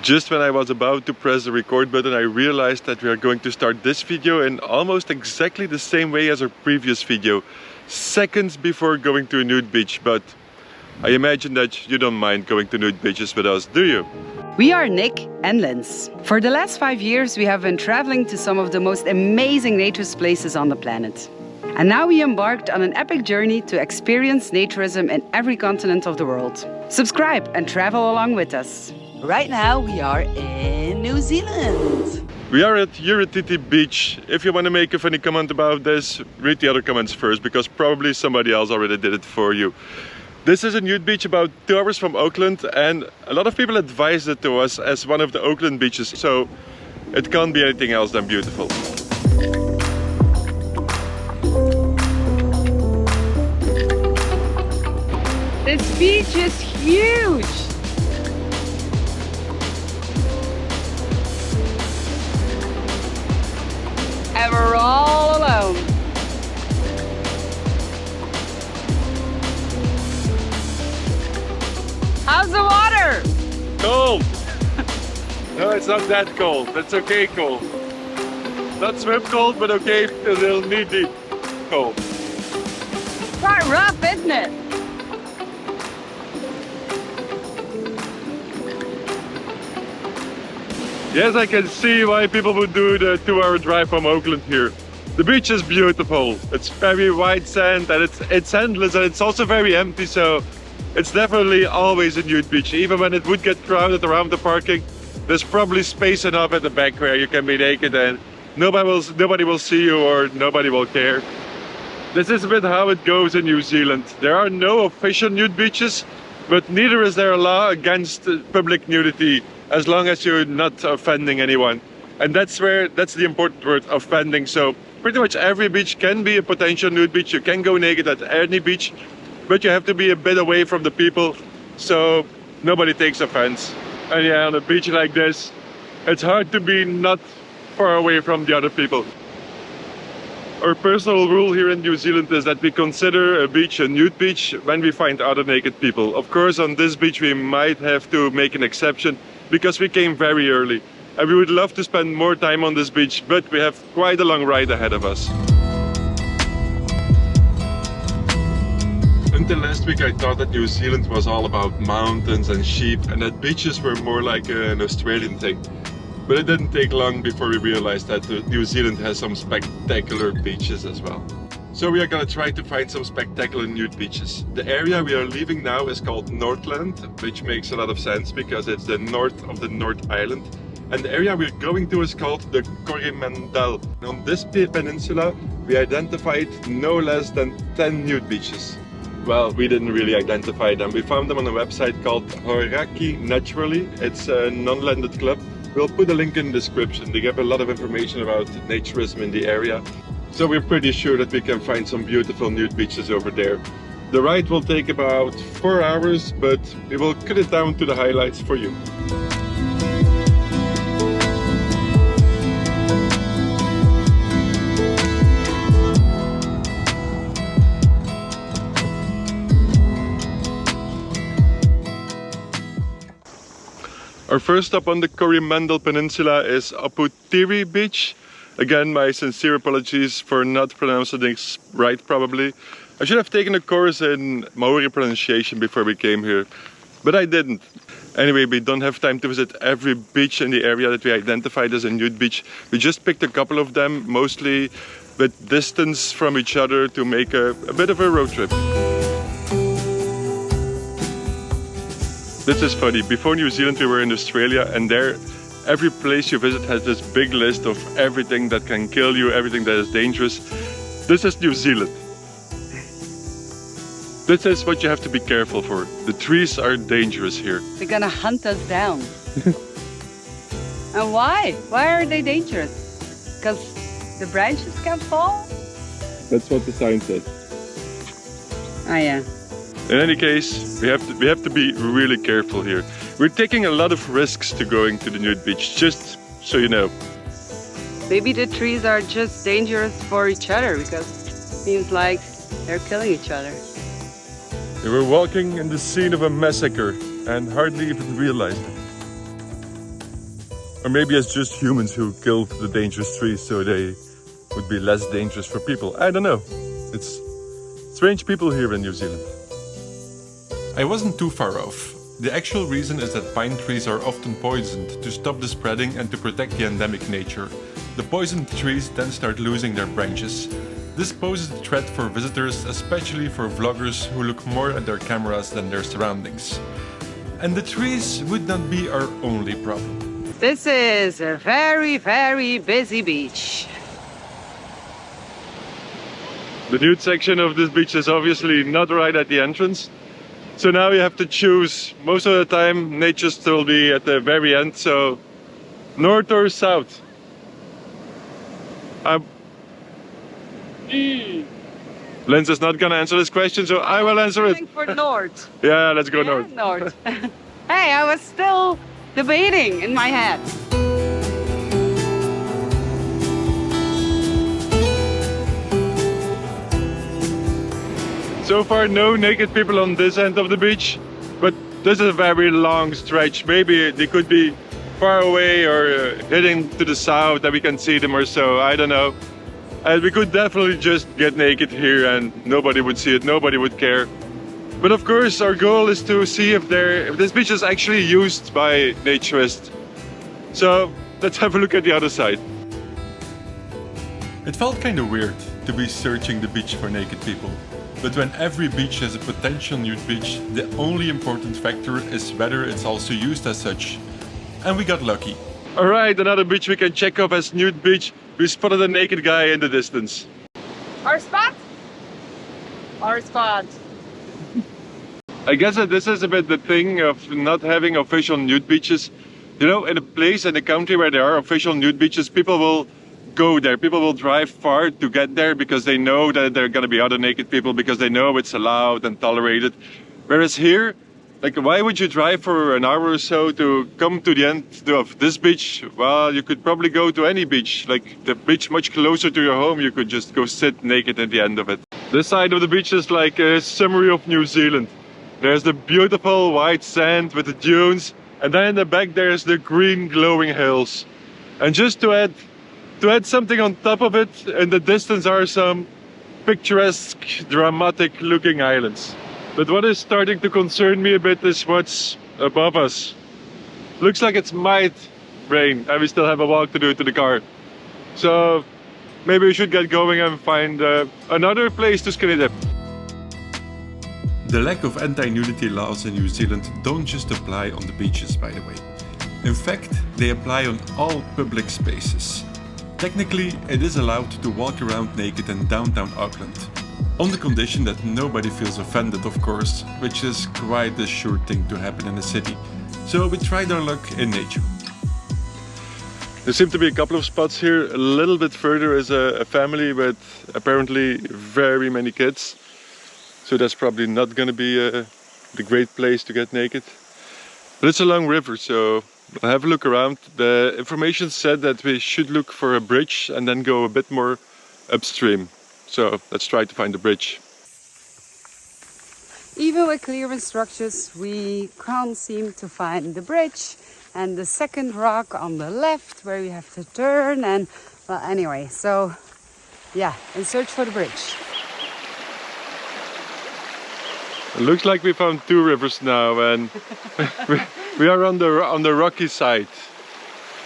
Just when I was about to press the record button, I realized that we are going to start this video in almost exactly the same way as our previous video, seconds before going to a nude beach. But I imagine that you don't mind going to nude beaches with us, do you? We are Nick and Linz. For the last 5 years, we have been traveling to some of the most amazing naturist places on the planet. And now we embarked on an epic journey to experience naturism in every continent of the world. Subscribe and travel along with us. Right now we are in New Zealand. We are at Urititi Beach. If you want to make a funny comment about this, read the other comments first, because probably somebody else already did it for you. This is a nude beach about 2 hours from Auckland, and a lot of people advised it to us as one of the Auckland beaches, so it can't be anything else than beautiful. This beach is huge! And we're all alone. How's the water? Cold! No, it's not that cold. That's okay cold. Not swim cold, but okay, a little knee deep cold. Quite rough, isn't it? Yes, I can see why people would do the 2-hour drive from Auckland here. The beach is beautiful. It's very white sand and it's endless, and it's also very empty, so it's definitely always a nude beach. Even when it would get crowded around the parking, there's probably space enough at the back where you can be naked and nobody will see you or nobody will care. This is a bit how it goes in New Zealand. There are no official nude beaches, but neither is there a law against public nudity, as long as you're not offending anyone. And that's the important word, offending. So pretty much every beach can be a potential nude beach. You can go naked at any beach, but you have to be a bit away from the people so nobody takes offense. And yeah, on a beach like this, it's hard to be not far away from the other people. Our personal rule here in New Zealand is that we consider a beach a nude beach when we find other naked people. Of course, on this beach we might have to make an exception because we came very early. And we would love to spend more time on this beach, but we have quite a long ride ahead of us. Until last week I thought that New Zealand was all about mountains and sheep and that beaches were more like an Australian thing. But it didn't take long before we realized that New Zealand has some spectacular beaches as well. So we are gonna try to find some spectacular nude beaches. The area we are leaving now is called Northland, which makes a lot of sense because it's the north of the North Island. And the area we're going to is called the Coromandel. On this peninsula we identified no less than 10 nude beaches. Well, we didn't really identify them. We found them on a website called Hauraki Naturally. It's a non-landed club. We'll put a link in the description. They give a lot of information about naturism in the area. So we're pretty sure that we can find some beautiful nude beaches over there. The ride will take about 4 hours, but we will cut it down to the highlights for you. Our first stop on the Coromandel Peninsula is Oputiri Beach. Again, my sincere apologies for not pronouncing this right probably. I should have taken a course in Maori pronunciation before we came here, but I didn't. Anyway, we don't have time to visit every beach in the area that we identified as a nude beach. We just picked a couple of them, mostly with distance from each other to make a bit of a road trip. This is funny. Before New Zealand we were in Australia, and there every place you visit has this big list of everything that can kill you, everything that is dangerous. This is New Zealand. This is what you have to be careful for. The trees are dangerous here. They're gonna hunt us down. And why? Why are they dangerous? Because the branches can fall? That's what the sign says. Oh yeah. In any case, we have to be really careful here. We're taking a lot of risks to going to the nude beach, just so you know. Maybe the trees are just dangerous for each other because it seems like they're killing each other. We were walking in the scene of a massacre and hardly even realized it. Or maybe it's just humans who killed the dangerous trees so they would be less dangerous for people. I don't know. It's strange people here in New Zealand. I wasn't too far off. The actual reason is that pine trees are often poisoned to stop the spreading and to protect the endemic nature. The poisoned trees then start losing their branches. This poses a threat for visitors, especially for vloggers who look more at their cameras than their surroundings. And the trees would not be our only problem. This is a very, very busy beach. The nude section of this beach is obviously not right at the entrance. So now you have to choose. Most of the time naturists will be at the very end, so north or south? Lens is not gonna answer this question, so I will answer it. For north. Yeah, let's go north. North. Hey, I was still debating in my head. So far no naked people on this end of the beach, but this is a very long stretch. Maybe they could be far away or heading to the south that we can see them or so, I don't know. And we could definitely just get naked here and nobody would see it, nobody would care. But of course our goal is to see if this beach is actually used by naturists. So let's have a look at the other side. It felt kind of weird to be searching the beach for naked people. But when every beach has a potential nude beach, the only important factor is whether it's also used as such. And we got lucky. Alright, another beach we can check off as nude beach. We spotted a naked guy in the distance. Our spot? Our spot. I guess that this is a bit the thing of not having official nude beaches. You know, in a place in a country where there are official nude beaches, people will go there. People will drive far to get there because they know that there are going to be other naked people, because they know it's allowed and tolerated. Whereas here, like, why would you drive for an hour or so to come to the end of this beach? Well, you could probably go to any beach, like the beach much closer to your home. You could just go sit naked at the end of it. This side of the beach is like a summary of New Zealand. There's the beautiful white sand with the dunes, and then in the back there's the green glowing hills. And just to add something on top of it, in the distance are some picturesque, dramatic looking islands. But what is starting to concern me a bit is what's above us. Looks like it might rain and we still have a walk to do to the car. So maybe we should get going and find another place to skinny dip. The lack of anti-nudity laws in New Zealand don't just apply on the beaches, by the way. In fact, they apply on all public spaces. Technically, it is allowed to walk around naked in downtown Auckland. On the condition that nobody feels offended, of course, which is quite a sure thing to happen in a city. So we tried our luck in nature. There seem to be a couple of spots here. A little bit further is a family with apparently very many kids. So that's probably not going to be the great place to get naked. But it's a long river, so I'll have a look around. The information said that we should look for a bridge and then go a bit more upstream. So let's try to find the bridge. Even with clear instructions, we can't seem to find the bridge and the second rock on the left where we have to turn. And well, anyway, so yeah, in search for the bridge. It looks like we found two rivers now, and we are on the rocky side.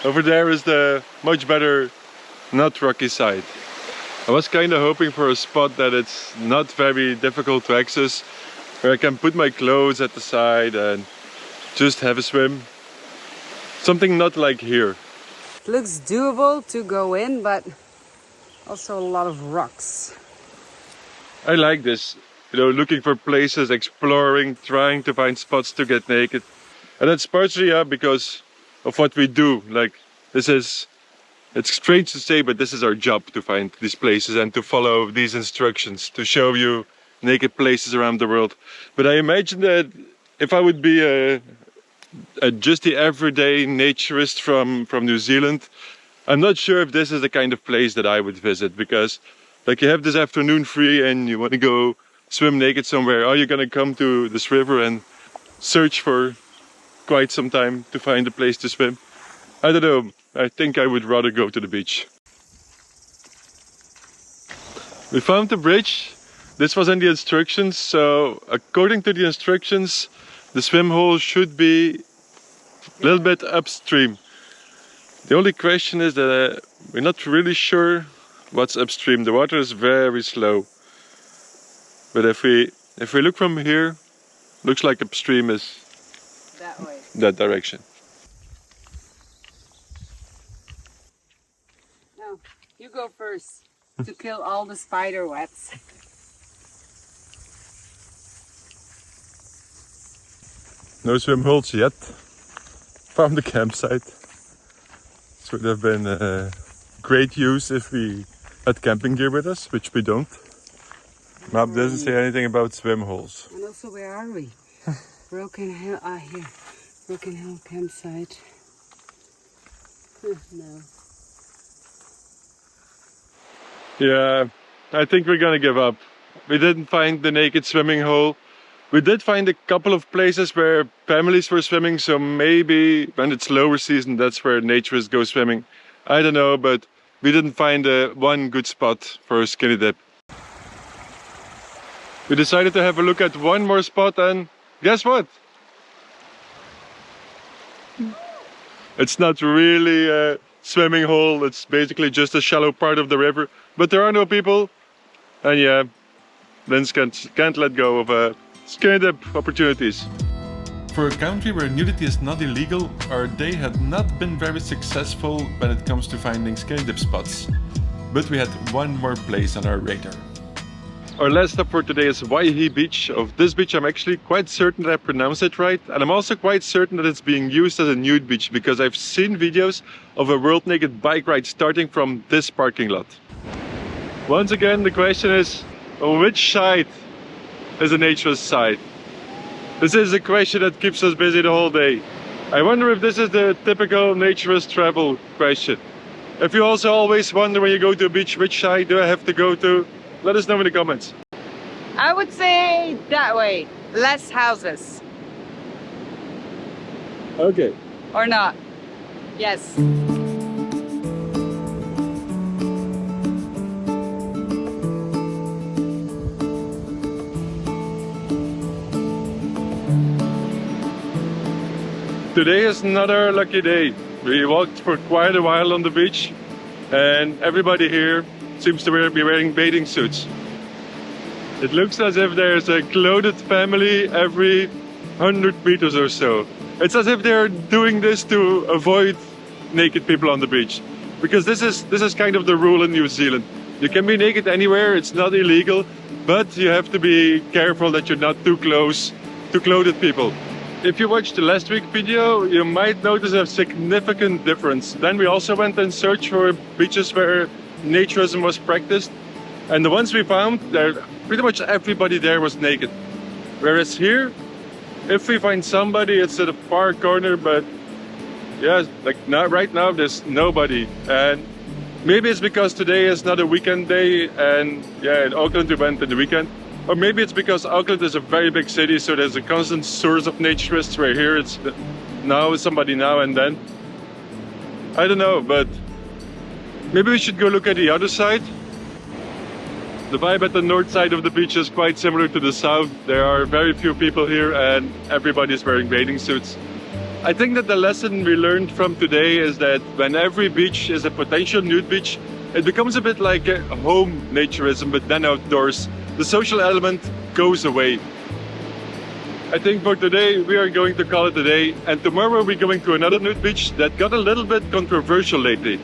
Over there is the much better not rocky side. I was kind of hoping for a spot that it's not very difficult to access, where I can put my clothes at the side and just have a swim. Something not like here. It looks doable to go in, but also a lot of rocks. I like this. You know, looking for places, exploring, trying to find spots to get naked. And that's partially because of what we do. Like, it's strange to say, but this is our job, to find these places and to follow these instructions, to show you naked places around the world. But I imagine that if I would be just the everyday naturist from New Zealand, I'm not sure if this is the kind of place that I would visit, because like you have this afternoon free and you want to go swim naked somewhere. Are you gonna come to this river and search for quite some time to find a place to swim? I don't know, I think I would rather go to the beach. We found the bridge. This was in the instructions, so according to the instructions, the swim hole should be a little bit upstream. The only question is that we're not really sure what's upstream. The water is very slow. But if we look from here, looks like upstream is That way. that direction. No, you go first to kill all the spider webs. No swim holes yet. Found the campsite. This would have been great use if we had camping gear with us, which we don't. Map doesn't say anything about swim holes. And also, where are we? Broken Hill, here. Broken Hill campsite. No. Yeah, I think we're gonna give up. We didn't find the naked swimming hole. We did find a couple of places where families were swimming, so maybe when it's lower season, that's where naturists go swimming. I don't know, but we didn't find one good spot for a skinny dip. We decided to have a look at one more spot, and guess what? It's not really a swimming hole, it's basically just a shallow part of the river, but there are no people, and yeah, Linz can't let go of skinny dip opportunities. For a country where nudity is not illegal, our day had not been very successful when it comes to finding skinny dip spots. But we had one more place on our radar. Our last stop for today is Waihi Beach. Of this beach I'm actually quite certain that I pronounced it right, and I'm also quite certain that it's being used as a nude beach because I've seen videos of a world naked bike ride starting from this parking lot. Once again the question is, on which side is a naturist side? This is a question that keeps us busy the whole day. I wonder if this is the typical naturist travel question. If you also always wonder when you go to a beach, which side do I have to go to? Let us know in the comments. I would say that way. Less houses. Okay. Or not? Yes. Today is another lucky day. We walked for quite a while on the beach and everybody here seems to be wearing bathing suits. It looks as if there's a clothed family every 100 meters or so. It's as if they're doing this to avoid naked people on the beach. Because this is kind of the rule in New Zealand. You can be naked anywhere, it's not illegal, but you have to be careful that you're not too close to clothed people. If you watched the last week video, you might notice a significant difference. Then we also went and searched for beaches where naturism was practiced. And the ones we found, pretty much everybody there was naked. Whereas here, if we find somebody, it's at a far corner, but yeah, like right now there's nobody. And maybe it's because today is not a weekend day, and yeah, in Auckland we went in the weekend. Or maybe it's because Auckland is a very big city, so there's a constant source of naturists, where here it's somebody now and then. I don't know, but maybe we should go look at the other side. The vibe at the north side of the beach is quite similar to the south. There are very few people here and everybody's wearing bathing suits. I think that the lesson we learned from today is that when every beach is a potential nude beach, it becomes a bit like a home naturism, but then outdoors. The social element goes away. I think for today we are going to call it a day, and tomorrow we're going to another nude beach that got a little bit controversial lately.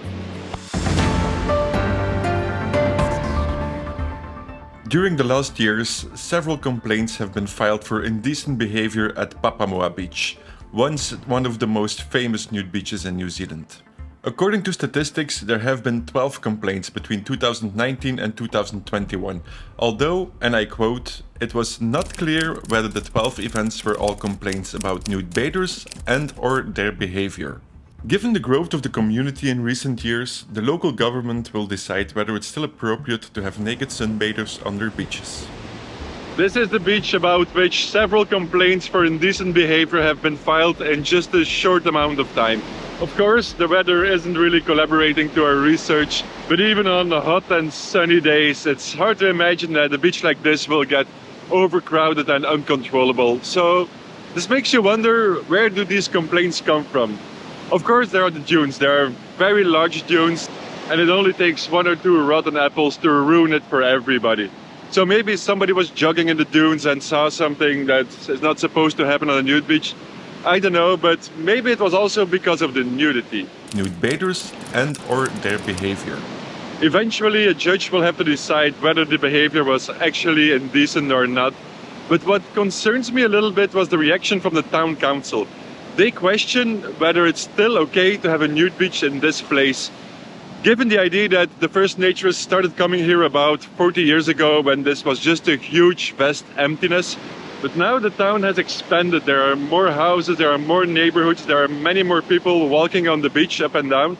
During the last years, several complaints have been filed for indecent behavior at Papamoa Beach, once one of the most famous nude beaches in New Zealand. According to statistics, there have been 12 complaints between 2019 and 2021, although, and I quote, it was not clear whether the 12 events were all complaints about nude bathers and/or their behavior. Given the growth of the community in recent years, the local government will decide whether it's still appropriate to have naked sunbathers on their beaches. This is the beach about which several complaints for indecent behavior have been filed in just a short amount of time. Of course, the weather isn't really collaborating to our research, but even on the hot and sunny days, it's hard to imagine that a beach like this will get overcrowded and uncontrollable. So this makes you wonder, where do these complaints come from? Of course, there are the dunes. There are very large dunes, and it only takes 1 or 2 rotten apples to ruin it for everybody. So maybe somebody was jogging in the dunes and saw something that is not supposed to happen on a nude beach. I don't know, but maybe it was also because of the nudity. Nude bathers and or their behavior. Eventually, a judge will have to decide whether the behavior was actually indecent or not. But what concerns me a little bit was the reaction from the town council. They question whether it's still okay to have a nude beach in this place, given the idea that the first naturists started coming here about 40 years ago when this was just a huge, vast emptiness. But now the town has expanded. There are more houses, there are more neighborhoods, there are many more people walking on the beach up and down.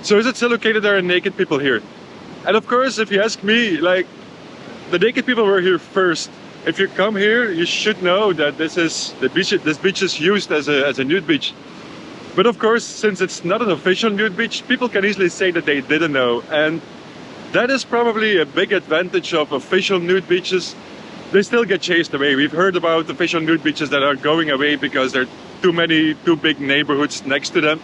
So is it still okay that there are naked people here? And of course, if you ask me, like, the naked people were here first. If you come here, you should know that this beach is used as a nude beach. But of course, since it's not an official nude beach, people can easily say that they didn't know. And that is probably a big advantage of official nude beaches. They still get chased away. We've heard about official nude beaches that are going away because there are too big neighborhoods next to them.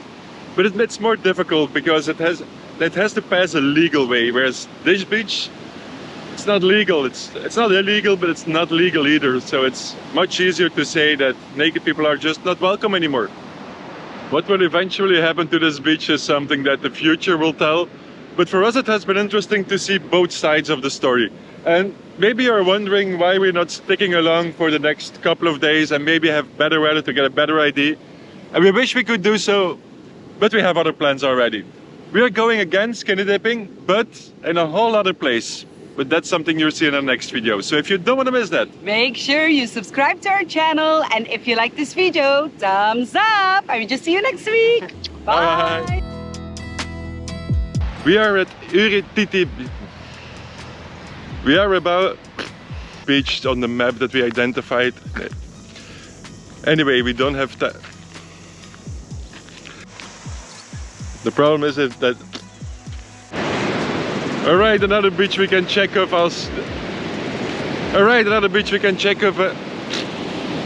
But it's more difficult because it has to pass a legal way, whereas this beach, it's not legal. It's not illegal, but it's not legal either. So it's much easier to say that naked people are just not welcome anymore. What will eventually happen to this beach is something that the future will tell. But for us, it has been interesting to see both sides of the story. And maybe you're wondering why we're not sticking along for the next couple of days and maybe have better weather to get a better idea. And we wish we could do so, but we have other plans already. We are going again skinny dipping, but in a whole other place. But that's something you'll see in our next video. So if you don't want to miss that, Make sure you subscribe to our channel, and if you like this video, thumbs up. I will just see you next week. Bye. Bye. We are at Urititi. We are about beach on the map that we identified. Anyway, we don't have that. The problem is that. All right, another beach we can check off. All right, another beach we can check off.